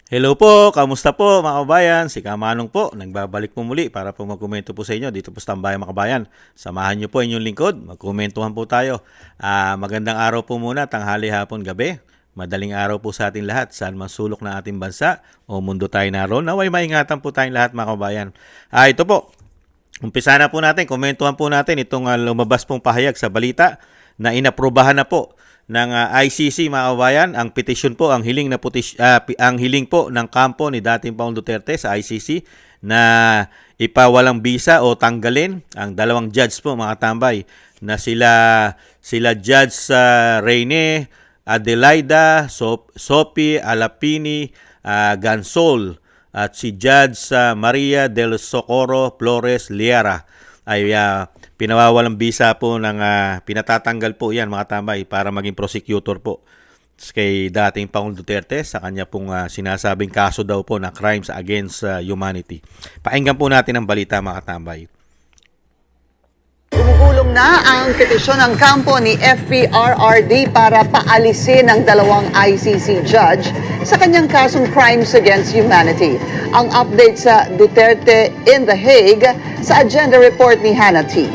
Hello po, kamusta po mga kabayan? Si Kamanong po, nagbabalik po muli para po magkomento po sa inyo dito po sa Tambayan mga kabayan. Samahan niyo po inyong lingkod, magkomentuhan po tayo. Magandang araw po muna, tanghali, hapon, gabi. Madaling araw po sa ating lahat, saan man sulok ng ating bansa o mundo tayo naroon. Naway maingatan po tayong lahat mga kabayan. Ito po, umpisa na po natin, komentuhan po natin itong lumabas pong pahayag sa balita na inaprubahan na po ng ICC mga kabayan ang petisyon po ang hiling po ng kampo ni dating Pangulong Duterte sa ICC na ipawalang bisa o tanggalin ang dalawang judge po mga tambay na sila Judge Reyne Adelaida Sophie Alapini Gansol at si Judge Maria del Socorro Flores Liara ay pinawawalang bisa po ng pinatatanggal po yan mga tambay para maging prosecutor po kay dating Pangulong Duterte sa kanya pong sinasabing kaso daw po na crimes against humanity. Pakinggan po natin ang balita mga tambay. Gumugulong na ang petisyon ng kampo ni FPRRD para paalisin ang dalawang ICC judge sa kanyang kasong crimes against humanity. Ang update sa Duterte in The Hague sa agenda report ni Hannah T.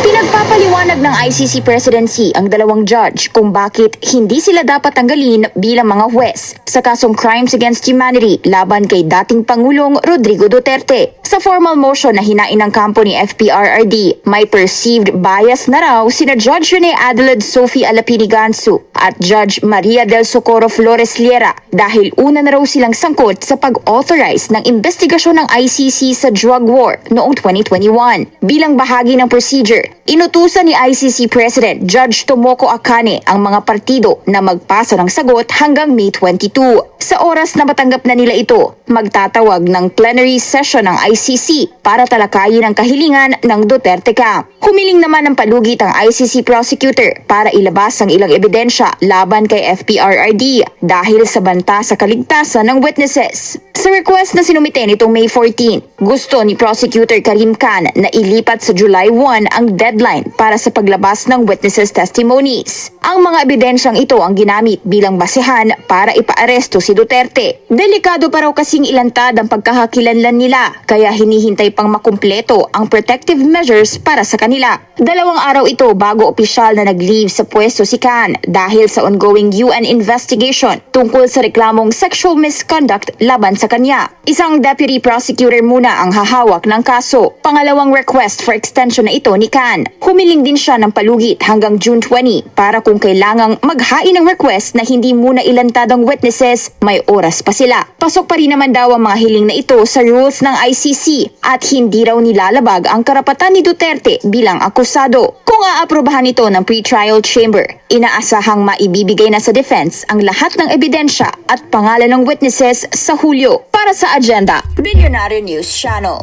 Pinagpapaliwanag ng ICC presidency ang dalawang judge kung bakit hindi sila dapat tanggalin bilang mga huwes sa kasong crimes against humanity laban kay dating Pangulong Rodrigo Duterte. Sa formal motion na hinain ng kampo ni FPRRD, may perceived bias na raw sina Judge Rene Adelaide Sophie Alapini Gansu at Judge Maria del Socorro Flores Liera dahil una na raw silang sangkot sa pag-authorize ng investigasyon ng ICC sa drug war noong 2021. Bilang bahagi ng procedure, inutusan ni ICC President Judge Tomoko Akane ang mga partido na magpasa ng sagot hanggang May 22. Sa oras na matanggap na nila ito, magtatawag ng plenary session ng ICC para talakayin ang kahilingan ng Duterte camp. Humiling naman ng palugit ang ICC prosecutor para ilabas ang ilang ebidensya laban kay FPRRD dahil sa banta sa kaligtasan ng witnesses. Sa request na sinumite nitong May 14, gusto ni Prosecutor Karim Khan na ilipat sa July 1 ang deadline para sa paglabas ng witnesses' testimonies. Ang mga ebidensyang ito ang ginamit bilang basehan para ipaaresto si Duterte. Delikado pa raw kasing ilantad ang pagkakakilanlan nila kaya hinihintay pang makumpleto ang protective measures para sa kanila. 2 araw ito bago opisyal na nag-leave sa pwesto si Khan dahil sa ongoing UN investigation tungkol sa reklamong sexual misconduct laban sa kanya. Isang deputy prosecutor muna ang hahawak ng kaso. Pangalawang request for extension na ito ni Khan. Humiling din siya ng palugit hanggang June 20 para kung kailangang maghain ng request na hindi muna ilantad ang witnesses, may oras pa sila. Pasok pa rin naman daw ang mga hiling na ito sa rules ng ICC at hindi raw nilalabag ang karapatan ni Duterte bilang akusado. Kung aaprobahan ito ng pre-trial chamber, inaasahang maibibigay na sa defense ang lahat ng ebidensya at pangalan ng witnesses sa Hulyo. Para sa Agenda, Billionaire News Channel.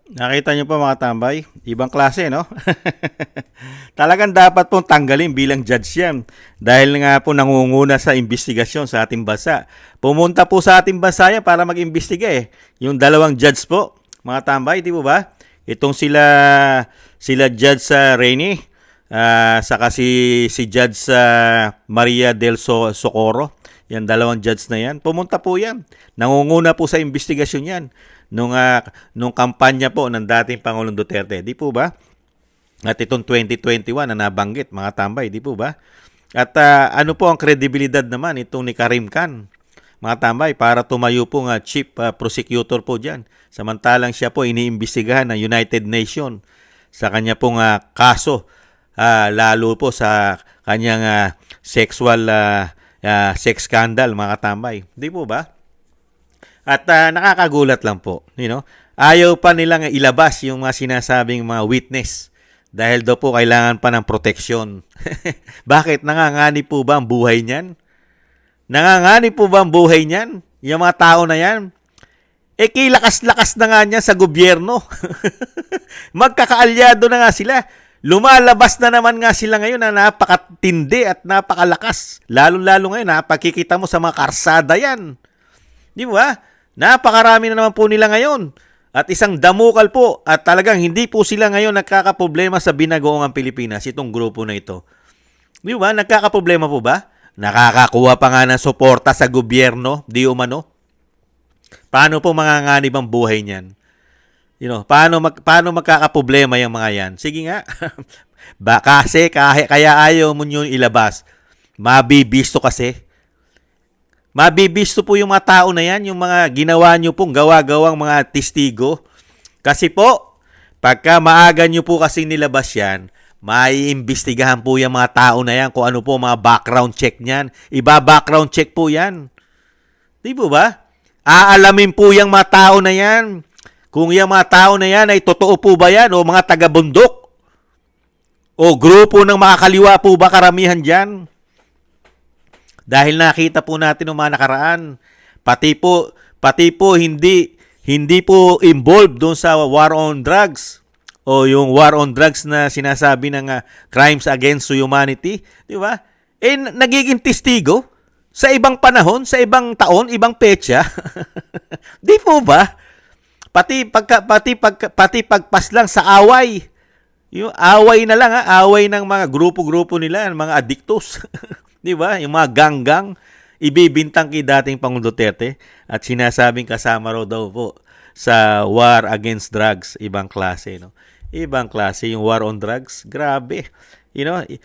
Nakita niyo pa mga tambay? Ibang klase, no? Talagang dapat pong tanggalin bilang judge yan. Dahil nga po nangunguna sa investigasyon sa ating bansa. Pumunta po sa ating bansa yan para mag-imbestiga eh. Yung dalawang judge po, mga tambay, di po ba? Itong sila Judge Rene, saka si Judge Maria del Socorro. Yan, dalawang judge na yan. Pumunta po yan. Nangunguna po sa investigasyon yan. Nung kampanya po ng dating Pangulong Duterte. Di po ba? At itong 2021 na nabanggit, mga tambay. Di po ba? At ano po ang kredibilidad naman itong ni Karim Khan, mga tambay, para tumayo po chief prosecutor po dyan. Samantalang siya po iniimbestigahan ng United Nations sa kanya pong kaso. Lalo po sa kanyang sexual sex scandal, mga tambay. Di po ba? At nakakagulat lang po, ayaw pa nilang ilabas yung mga sinasabing mga witness dahil daw po kailangan pa ng proteksyon. Bakit? Nanganganib po ba ang buhay niyan? Nanganganib po ba ang buhay niyan? Yung mga tao na yan? Kilakas-lakas na nga niya sa gobyerno. Magkakaalyado na nga sila. Lumalabas na naman nga sila ngayon na napakatindi at napakalakas. Lalo-lalo ngayon, napakikita mo sa mga karsada yan. Di ba? Napakarami na naman po nila ngayon. At isang damukal po. At talagang hindi po sila ngayon nagkakaproblema sa binagoongang Pilipinas, itong grupo na ito. Di ba? Nagkakaproblema po ba? nakakakuha pa nga ng suporta sa gobyerno, di umano. Paano po manganganib ang buhay niyan? Paano magkakaproblema yung mga yan? Sige nga. Kaya ayaw mo nyo ilabas. Mabibisto kasi. Mabibisto po yung mga tao na yan, yung mga ginawa nyo pong gawa-gawang mga testigo. Kasi po, pagka maaga nyo po kasi nilabas yan, maiimbestigahan po yung mga tao na yan kung ano po mga background check niyan. Iba-background check po yan. Di po ba? Aalamin po yung mga tao na yan. Kung yung mga tao na yan ay totoo po ba yan o mga taga-bundok? O grupo ng makakaliwa po ba karamihan dyan? Dahil nakita po natin ng mga nakaraan, pati po hindi po involved doon sa war on drugs o yung war on drugs na sinasabi ng crimes against humanity, di ba? Nagiging testigo sa ibang panahon, sa ibang taon, ibang petsa. Di po ba? Pati pagpas lang sa away. Yung away na lang, away ng mga grupo-grupo nila, mga adiktos. 'Di ba? Yung mga ganggang ibibintang kay dating Pangulong Duterte at sinasabing kasama raw daw po sa war against drugs, ibang klase, no. Ibang klase yung war on drugs. Grabe.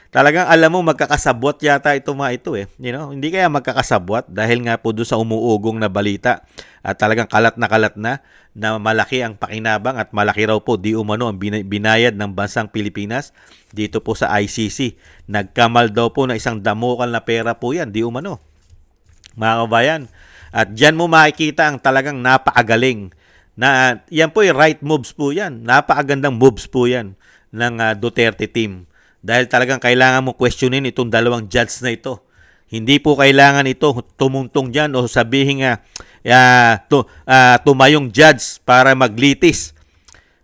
Talagang alam mo magkakasabwat yata ito mga ito eh. Hindi kaya magkakasabwat dahil nga po doon sa umuugong na balita at talagang kalat na malaki ang pakinabang at malaki raw po di umano ang binayad ng bansang Pilipinas dito po sa ICC. Nagkamal daw po na isang damukal na pera po yan, di umano. Mga kabayan. At dyan mo makikita ang talagang napakagaling na yan po yung right moves po yan. Napakagandang moves po yan ng Duterte team. Dahil talagang kailangan mo questionin itong dalawang judge na ito. Hindi po kailangan ito tumuntong dyan o sabihin tumayong judge para maglitis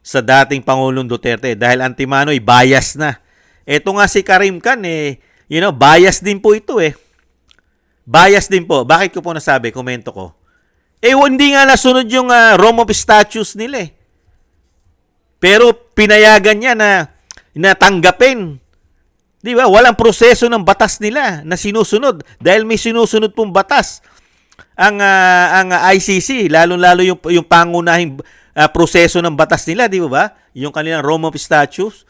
sa dating Pangulong Duterte. Dahil antimano bias na. Ito nga si Karim Khan, bias din po ito eh. Bias din po. Bakit ko po nasabi? Komento ko. Hindi nga nasunod yung Rome of Statutes nila eh. Pero pinayagan niya na tanggapin. Di ba? Walang proseso ng batas nila na sinusunod. Dahil may sinusunod pong batas ang ICC, lalo-lalo yung pangunahing proseso ng batas nila, di ba? Yung kanilang Rome of Statutes.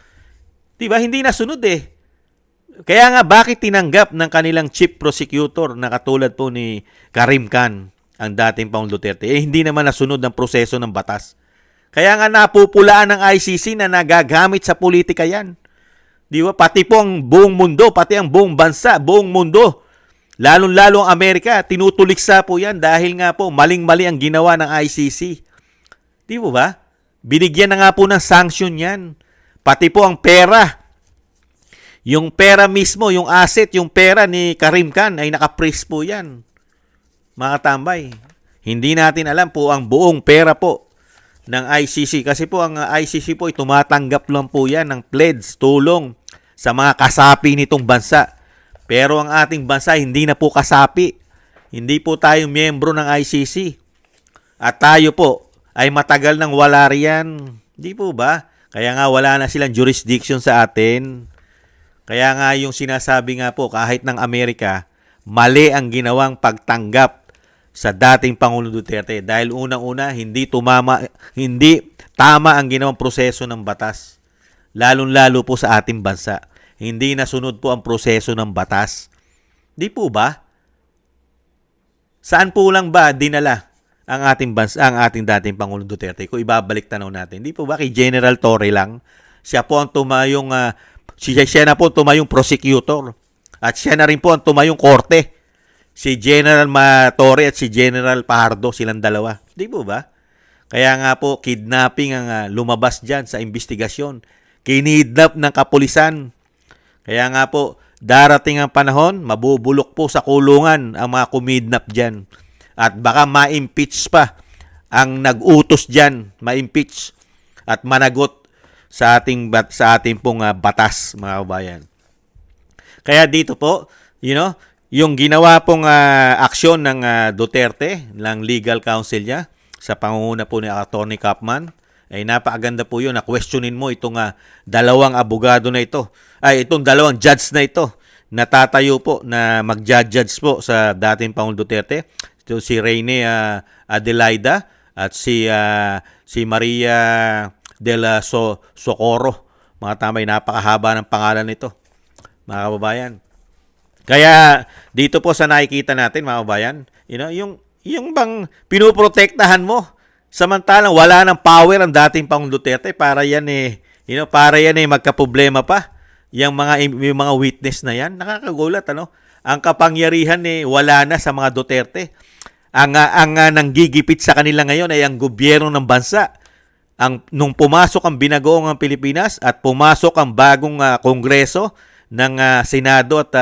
Di ba? Hindi nasunod eh. Kaya nga, bakit tinanggap ng kanilang chief prosecutor na katulad po ni Karim Khan, ang dating Pangulong Duterte? Hindi naman nasunod ang proseso ng batas. Kaya nga napupulaan ng ICC na nagagamit sa politika yan. Di ba? Pati po ang buong mundo, pati ang buong bansa, buong mundo, lalong-lalo ang Amerika, tinutuliksa po yan dahil nga po maling-mali ang ginawa ng ICC. Di ba? Binigyan na nga po ng sanction yan. Pati po ang pera. Yung pera mismo, yung asset, yung pera ni Karim Khan ay naka-freeze po yan. Mga tambay. Hindi natin alam po ang buong pera po ng ICC. Kasi po ang ICC po ay tumatanggap lang po yan ng pledge, tulong sa mga kasapi nitong bansa. Pero ang ating bansa hindi na po kasapi. Hindi po tayo miyembro ng ICC. At tayo po ay matagal nang wala riyan. Hindi po ba? Kaya nga wala na silang jurisdiction sa atin. Kaya nga yung sinasabi nga po kahit ng Amerika, mali ang ginawang pagtanggap sa dating Pangulong Duterte dahil unang-una hindi tama ang ginawang proseso ng batas. Lalong-lalo po sa ating bansa. Hindi nasunod po ang proseso ng batas. Di po ba? Saan po lang ba dinala ang ating bansa, ang ating dating Pangulong Duterte? Kung ibabalik tanaw natin, di po ba kay General Torre lang? Siya po ang tumayong siya na po tumayong prosecutor. At siya na rin po ang tumayong korte. Si General Torre at si General Pajardo, silang dalawa. Di po ba? Kaya nga po, kidnapping ang lumabas dyan sa investigasyon. Kinidnap ng kapulisan. Kaya nga po, darating ang panahon, mabubulok po sa kulungan ang mga kumidnap dyan. At baka ma-impeach pa ang nag-utos dyan, ma-impeach at managot sa ating pong batas, mga kabayan. Kaya dito po, yung ginawa pong aksyon ng Duterte, ng legal counsel niya, sa pangunguna po ni Atty. Kapman, ay napakaganda po yun na questionin mo itong dalawang abogado na ito, itong dalawang judge na ito, natatayo po na mag-judge po sa dating Pangulong Duterte. Ito si Reyne Adelaida at si Maria Socorro. Mga tambay, napakahaba ng pangalan nito, mga kababayan. Kaya dito po sa nakikita natin, mga kababayan, yung bang pinoprotektahan mo samantalang wala ng power ang dating Pangulong Duterte para yan magkaproblema pa. Yung mga witness na yan, nakakagulat, Ang kapangyarihan wala na sa mga Duterte. Ang nanggigipit sa kanila ngayon ay ang gobyerno ng bansa. Nung pumasok ang binagoong ang Pilipinas at pumasok ang bagong Kongreso ng Senado at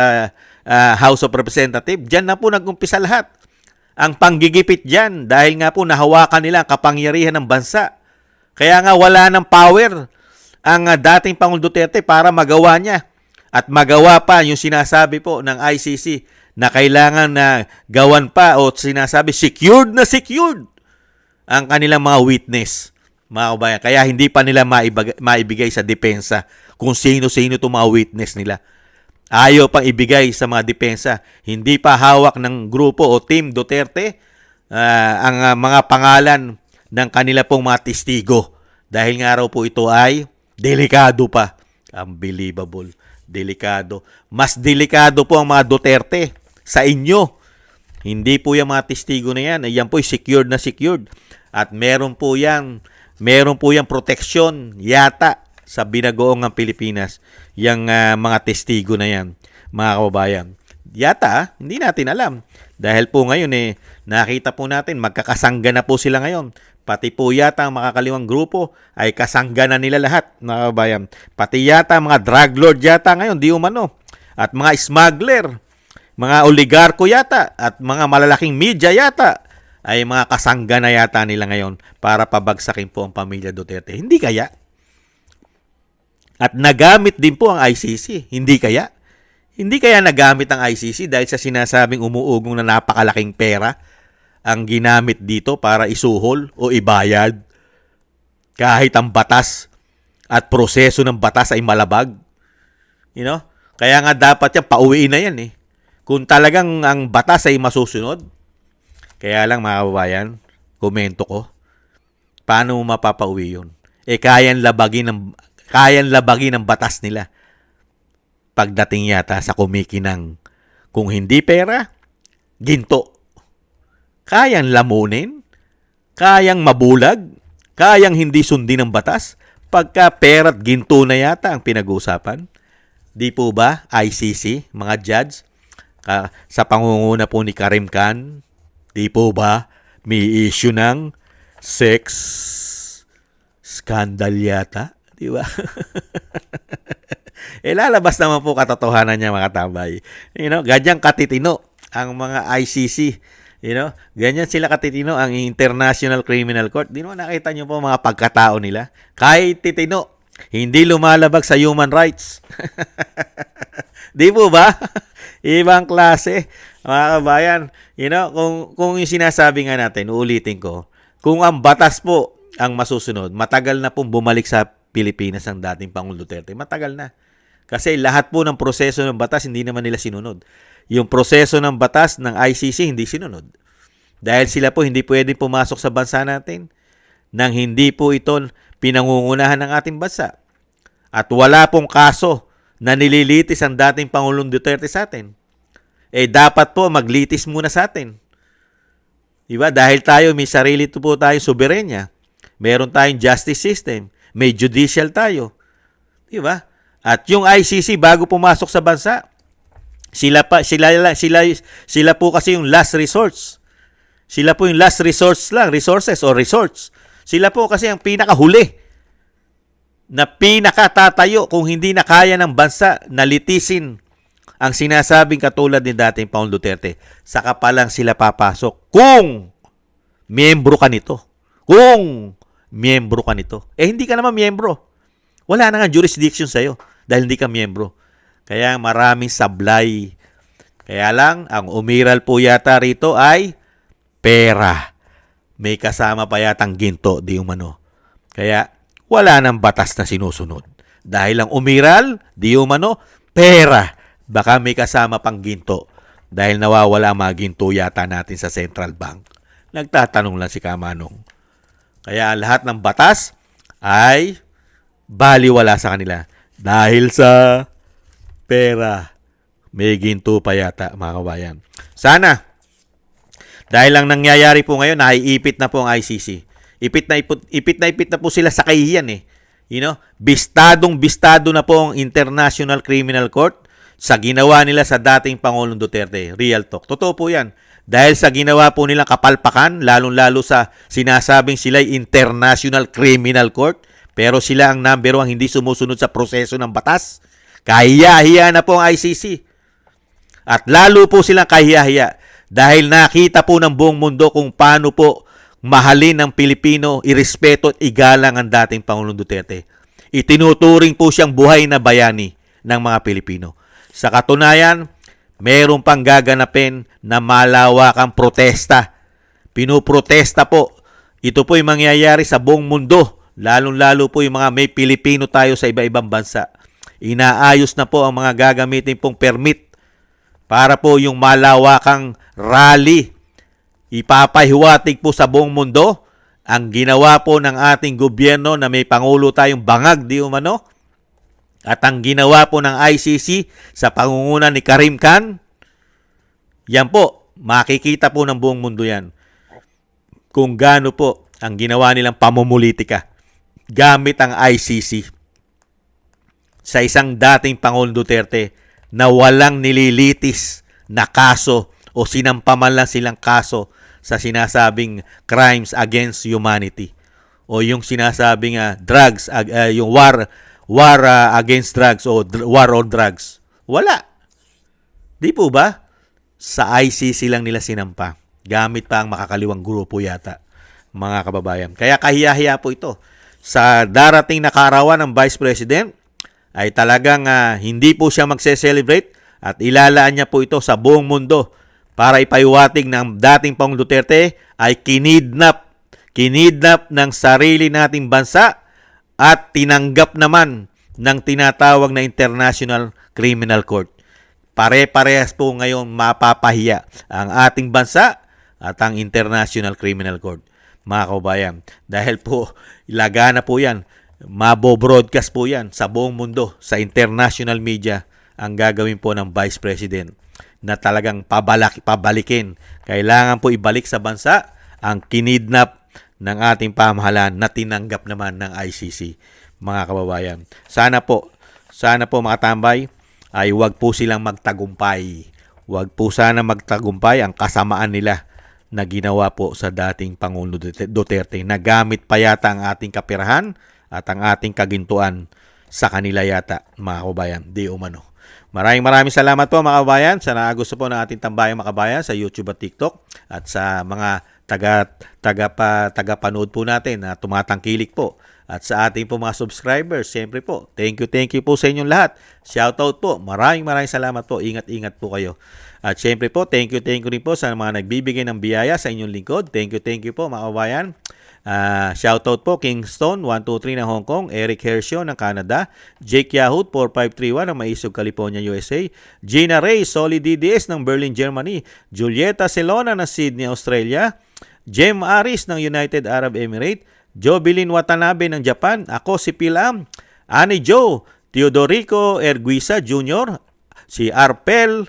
House of Representatives, diyan na po nag-umpisa lahat. Ang panggigipit diyan dahil nga po nahawakan nila ang kapangyarihan ng bansa. Kaya nga wala ng power ang dating Pangulong Duterte para magawa niya. At magawa pa yung sinasabi po ng ICC na kailangan na gawan pa o sinasabi secured na secured ang kanilang mga witness, mga kabayan. Kaya hindi pa nila maibigay sa depensa kung sino-sino itong mga witness nila. Ayaw pang ibigay sa mga depensa. Hindi pa hawak ng grupo o team Duterte ang mga pangalan ng kanila pong mga testigo. Dahil nga raw po ito ay delikado pa. Unbelievable. Delikado. Mas delikado po ang mga Duterte sa inyo. Hindi po yung mga testigo na yan. Yan po ay secured na secured. At meron po yang proteksyon yata sa binagoong ng Pilipinas, yung mga testigo na yan, mga kababayan. Yata, hindi natin alam. Dahil po ngayon nakita po natin, magkakasangga na po sila ngayon. Pati po yata ang makakaliwang grupo ay kasangga na nila lahat, mga kababayan. Pati yata mga drug lord yata ngayon, di umano. At mga smuggler, mga oligarko yata, at mga malalaking media yata, ay mga kasangga na yata nila ngayon para pabagsakin po ang pamilya Duterte. Hindi kaya? At nagamit din po ang ICC. Hindi kaya? Hindi kaya nagamit ang ICC dahil sa sinasabing umuugong na napakalaking pera ang ginamit dito para isuhol o ibayad kahit ang batas at proseso ng batas ay malabag. Kaya nga dapat yan, pauwiin na yan Kung talagang ang batas ay masusunod. Kaya lang, mga kababayan, komento ko, paano mo mapapauwi yun? Kayang labagin ng batas nila. Pagdating yata sa kumikinang, kung hindi pera, ginto. Kayang lamunin, kayang mabulag, kayang hindi sundin ng batas, pagka pera at ginto na yata ang pinag-uusapan. Di po ba, ICC, mga judge, sa pangunguna po ni Karim Khan, di po ba, may issue ng sex scandal yata? Di ba? Lalabas naman po katotohanan niya, mga tambay. Ganyan katitino ang mga ICC. Ganyan sila katitino ang International Criminal Court. Di naman nakita niyo po mga pagkatao nila. Kahit titino, hindi lumalabag sa human rights. Di po ba? Ibang klase, mga kabayan. Kung yung sinasabi nga natin, uulitin ko, kung ang batas po ang masusunod, matagal na pong bumalik sa Pilipinas ang dating Pangulong Duterte. Matagal na. Kasi lahat po ng proseso ng batas, hindi naman nila sinunod. Yung proseso ng batas ng ICC, hindi sinunod. Dahil sila po hindi pwedeng pumasok sa bansa natin nang hindi po ito pinangungunahan ng ating bansa. At wala pong kaso na nililitis ang dating Pangulong Duterte sa atin. Dapat po maglitis muna sa atin. Diba? Dahil may sarili po tayong soberenya. Meron tayong justice system. May judicial tayo. Diba? At yung ICC bago pumasok sa bansa, sila po kasi yung last resource. Sila po yung last resource lang, resources or resorts. Sila po kasi ang pinakahuli na pinakatatayo kung hindi na kaya ng bansa na litisin ang sinasabing katulad ni dating Pangulong Duterte. Saka pa lang sila papasok kung miyembro ka nito. Kung miyembro ka nito. Hindi ka naman miyembro. Wala na nga jurisdiction sa'yo dahil hindi ka miyembro. Kaya maraming sablay. Kaya lang, ang umiral po yata rito ay pera. May kasama pa yatang ginto, di umano. Kaya wala nang batas na sinusunod. Dahil ang umiral, di umano, pera. baka may kasama pang ginto dahil nawawala ang mga ginto yata natin sa Central Bank. Nagtatanong lang si Kamanong. Kaya lahat ng batas ay baliwala sa kanila dahil sa pera. May ginto pa yata, mga kabayan. Sana, dahil lang nangyayari po ngayon, naiipit na po ang ICC. Ipit na po sila sa kahihiyan eh. You know, bistado na po ang International Criminal Court sa ginawa nila sa dating Pangulong Duterte. Real talk. Totoo po yan. Dahil sa ginawa po nilang kapalpakan, lalong-lalo sa sinasabing sila'y International Criminal Court, pero sila ang number 1 hindi sumusunod sa proseso ng batas. Kahiya-hiya na po ang ICC. At lalo po silang kahiya-hiya dahil nakita po ng buong mundo kung paano po mahalin ng Pilipino, irespeto at igalang ang dating Pangulong Duterte. Itinuturing po siyang buhay na bayani ng mga Pilipino. Sa katunayan, meron pang gaganapin na malawakang protesta. Pinuprotesta po. Ito po yung mangyayari sa buong mundo, lalong-lalo po yung mga may Pilipino tayo sa iba-ibang bansa. Inaayos na po ang mga gagamitin pong permit para po yung malawakang rally. Ipapahiwatig po sa buong mundo ang ginawa po ng ating gobyerno na may Pangulo tayong bangag di umano at ang ginawa po ng ICC sa pangunguna ni Karim Khan. Yan po, makikita po ng buong mundo yan kung gaano po ang ginawa nilang pamumulitika gamit ang ICC sa isang dating Pangulong Duterte na walang nililitis na kaso o sinampaman lang silang kaso sa sinasabing crimes against humanity o yung sinasabing drugs, yung war against drugs o war on drugs. Wala. Di po ba? Sa ICC lang nila sinampa. Gamit pa ang makakaliwang grupo yata, mga kababayan. Kaya kahiya-hiya po ito. Sa darating na kaarawan ng Vice President, ay talagang hindi po siya magse-celebrate at ilalaan niya po ito sa buong mundo para ipaiwatig ng dating Pangulong Duterte ay kinidnap ng sarili nating bansa at tinanggap naman ng tinatawag na International Criminal Court. Pare-parehas po ngayon mapapahiya ang ating bansa at ang International Criminal Court, mga kababayan. Dahil po, ilagana po yan. Mabo-broadcast po yan sa buong mundo, sa international media, ang gagawin po ng Vice President na talagang pabalikin. Kailangan po ibalik sa bansa ang kinidnap ng ating pamahalaan na tinanggap naman ng ICC, mga kababayan. Sana po mga tambay, ay wag po silang magtagumpay. Wag po sana magtagumpay ang kasamaan nila na ginawa po sa dating Pangulo Duterte. Nagamit pa yata ang ating kapirahan at ang ating kagintuan sa kanila yata, mga kababayan. Di umano. Maraming salamat po mga kababayan sa gusto po ng ating tambayang mga kababayan sa YouTube at TikTok at sa mga tagapanood po natin na tumatangkilik po. At sa ating po mga subscribers, siyempre po, thank you po sa inyong lahat. Shoutout po. Maraming salamat po. Ingat po kayo. At siyempre po, thank you rin po sa mga nagbibigay ng biyaya sa inyong lingkod. Thank you po mga kababayan. Shoutout po Kingston 123 ng Hong Kong, Eric Hershio ng Canada, Jake Yahoo 4531 ng Maisog, California, USA, Gina Ray Solid DDS ng Berlin, Germany, Julieta Celona ng Sydney, Australia, Jem Aris ng United Arab Emirates, Jobilin Watanabe ng Japan, ako si Pilam, Ani Joe, Teodorico Erguisa Jr., si Arpel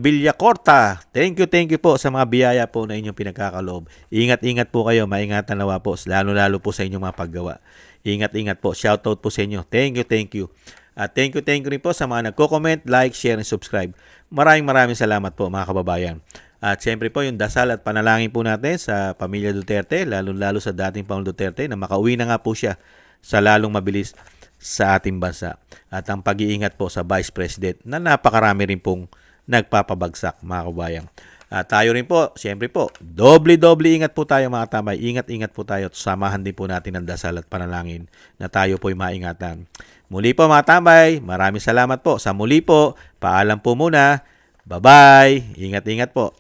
Villacorta. Thank you po sa mga biyaya po na inyong pinagkakaloob. Ingat po kayo, maingatan nawa po, lalo po sa inyong mga paggawa. Ingat po, shoutout po sa inyo. Thank you. At thank you rin po sa mga nagko-comment, like, share, and subscribe. Maraming salamat po mga kababayan. At siyempre po yung dasal at panalangin po natin sa pamilya Duterte, lalo sa dating Pangulong Duterte na makauwi na nga po siya sa lalong mabilis sa ating bansa. At ang pag-iingat po sa Vice President na napakarami rin pong nagpapabagsak, mga kababayan. At tayo rin po, siyempre po, doble ingat po tayo mga tambay. Ingat po tayo at samahan din po natin ang dasal at panalangin na tayo po'y maingatan. Muli po mga tambay, maraming salamat po. Sa muli po, paalam po muna. Bye-bye. Ingat po.